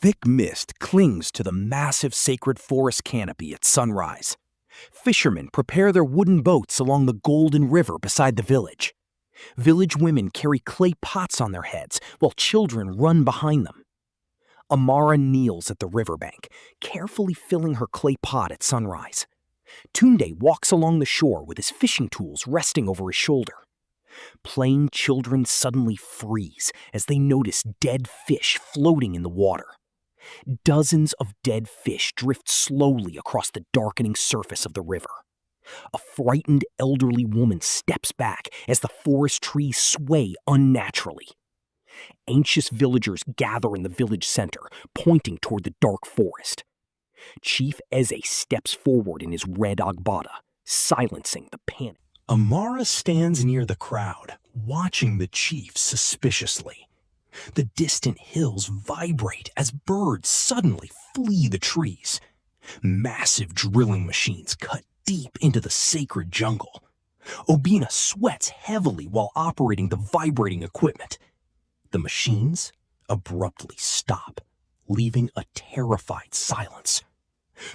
Thick mist clings to the massive sacred forest canopy at sunrise. Fishermen prepare their wooden boats along the golden river beside the village. Village women carry clay pots on their heads while children run behind them. Amara kneels at the riverbank, carefully filling her clay pot at sunrise. Tunde walks along the shore with his fishing tools resting over his shoulder. Playing children suddenly freeze as they notice dead fish floating in the water. Dozens of dead fish drift slowly across the darkening surface of the river. A frightened elderly woman steps back as the forest trees sway unnaturally. Anxious villagers gather in the village center, pointing toward the dark forest. Chief Eze steps forward in his red agbada, silencing the panic. Amara stands near the crowd, watching the chief suspiciously. The distant hills vibrate as birds suddenly flee the trees. Massive drilling machines cut deep into the sacred jungle. Obina sweats heavily while operating the vibrating equipment. The machines abruptly stop, leaving a terrified silence.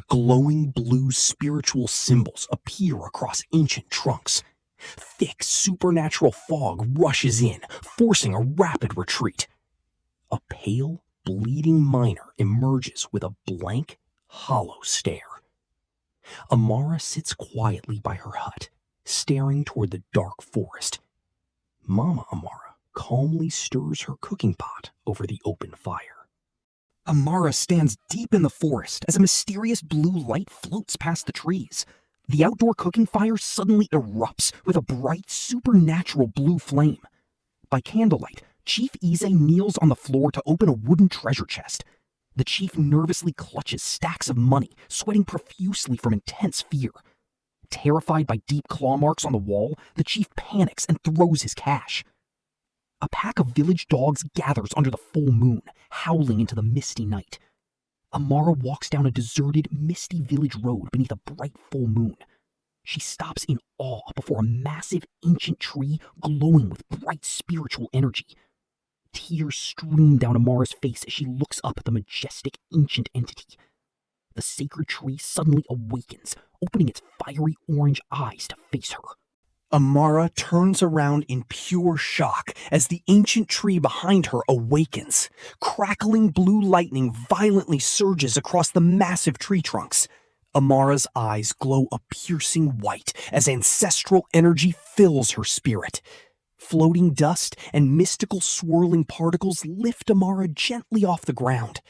Glowing blue spiritual symbols appear across ancient trunks. Thick supernatural fog rushes in, forcing a rapid retreat. A pale, bleeding miner emerges with a blank, hollow stare. Amara sits quietly by her hut, staring toward the dark forest. Mama Amara calmly stirs her cooking pot over the open fire. Amara stands deep in the forest as a mysterious blue light floats past the trees. The outdoor cooking fire suddenly erupts with a bright, supernatural blue flame. By candlelight, Chief Eze kneels on the floor to open a wooden treasure chest. The chief nervously clutches stacks of money, sweating profusely from intense fear. Terrified by deep claw marks on the wall, the chief panics and throws his cash. A pack of village dogs gathers under the full moon, howling into the misty night. Amara walks down a deserted, misty village road beneath a bright full moon. She stops in awe before a massive ancient tree glowing with bright spiritual energy. Tears stream down Amara's face as she looks up at the majestic ancient entity. The sacred tree suddenly awakens, opening its fiery orange eyes to face her. Amara turns around in pure shock as the ancient tree behind her awakens. Crackling blue lightning violently surges across the massive tree trunks. Amara's eyes glow a piercing white as ancestral energy fills her spirit. Floating dust and mystical swirling particles lift Amara gently off the ground.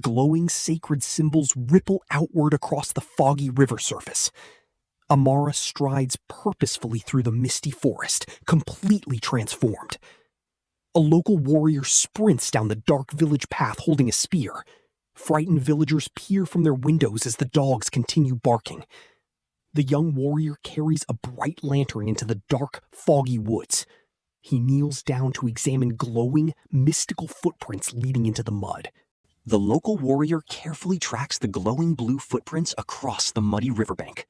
Glowing sacred symbols ripple outward across the foggy river surface. Amara strides purposefully through the misty forest, completely transformed. A local warrior sprints down the dark village path holding a spear. Frightened villagers peer from their windows as the dogs continue barking. The young warrior carries a bright lantern into the dark, foggy woods. He kneels down to examine glowing, mystical footprints leading into the mud. The local warrior carefully tracks the glowing blue footprints across the muddy riverbank.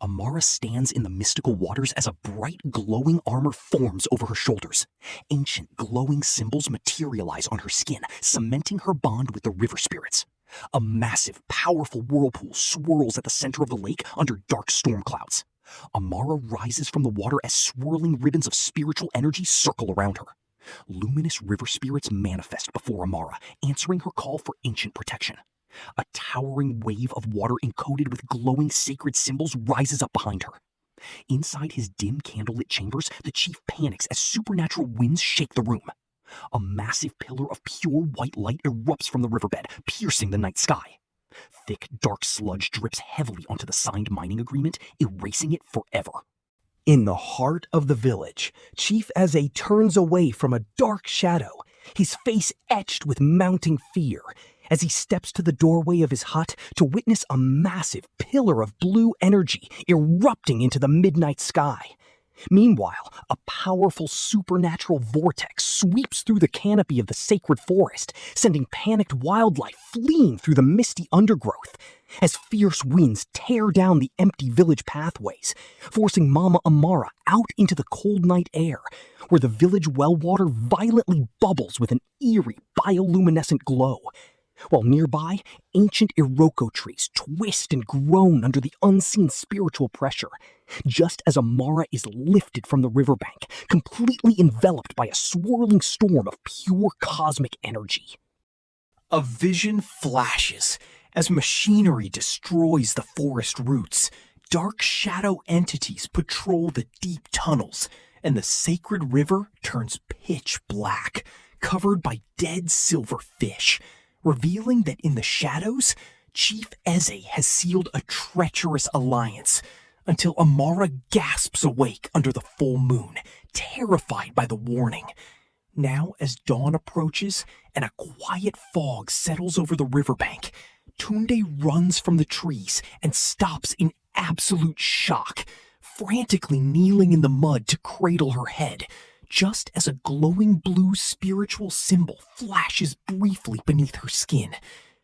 Amara stands in the mystical waters as a bright, glowing armor forms over her shoulders. Ancient, glowing symbols materialize on her skin, cementing her bond with the river spirits. A massive, powerful whirlpool swirls at the center of the lake under dark storm clouds. Amara rises from the water as swirling ribbons of spiritual energy circle around her. Luminous river spirits manifest before Amara, answering her call for ancient protection. A towering wave of water encoded with glowing sacred symbols rises up behind her. Inside his dim candlelit chambers, the chief panics as supernatural winds shake the room. A massive pillar of pure white light erupts from the riverbed, piercing the night sky. Thick, dark sludge drips heavily onto the signed mining agreement, erasing it forever. In the heart of the village, Chief Eze turns away from a dark shadow, his face etched with mounting fear, as he steps to the doorway of his hut to witness a massive pillar of blue energy erupting into the midnight sky. Meanwhile, a powerful supernatural vortex sweeps through the canopy of the sacred forest, sending panicked wildlife fleeing through the misty undergrowth, as fierce winds tear down the empty village pathways, forcing Mama Amara out into the cold night air, where the village well water violently bubbles with an eerie bioluminescent glow. while nearby, ancient Iroko trees twist and groan under the unseen spiritual pressure, just as Amara is lifted from the riverbank, completely enveloped by a swirling storm of pure cosmic energy. A vision flashes as machinery destroys the forest roots. Dark shadow entities patrol the deep tunnels, and the sacred river turns pitch black, covered by dead silver fish, revealing that in the shadows, Chief Eze has sealed a treacherous alliance, until Amara gasps awake under the full moon, terrified by the warning. Now, as dawn approaches and a quiet fog settles over the riverbank, Tunde runs from the trees and stops in absolute shock, frantically kneeling in the mud to cradle her head, just as a glowing blue spiritual symbol flashes briefly beneath her skin,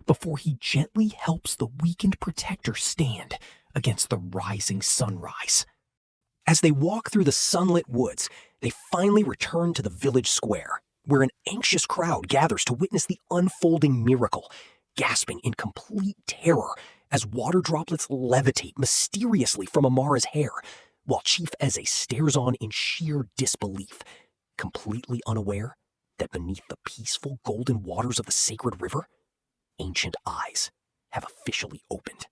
before he gently helps the weakened protector stand against the rising sunrise. As they walk through the sunlit woods, they finally return to the village square, where an anxious crowd gathers to witness the unfolding miracle, gasping in complete terror as water droplets levitate mysteriously from Amara's hair, while Chief Eze stares on in sheer disbelief, completely unaware that beneath the peaceful golden waters of the sacred river, ancient eyes have officially opened.